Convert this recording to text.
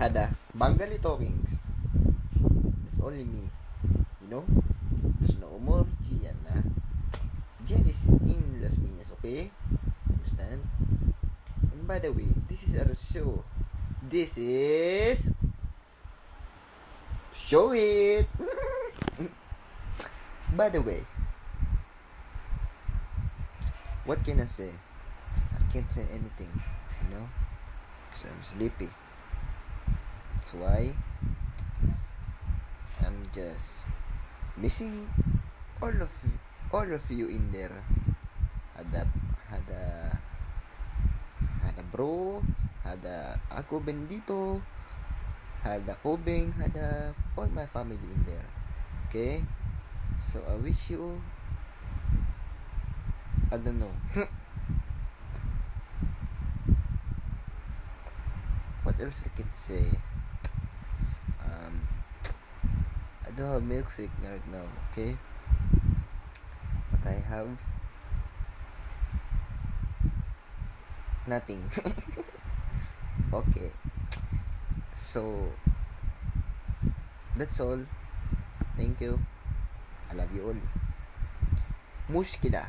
had a Bengali talkings. It's only me. You know? There's no more Gian na. Gian is in Las Piñas, okay? Understand? And by the way, this is our show. This is... Show it! By the way, what can I say? I can't say anything, you know? Because I'm sleepy. That's why I'm just missing all of you in there. Had a bro, had a ako bendito, had a Obeng, had a all my family in there. Okay? So I wish you, I don't know. What else I can say? I don't have milkshake right now, okay? But I have nothing. Okay. So that's all. Thank you. I love you all. Mushkila.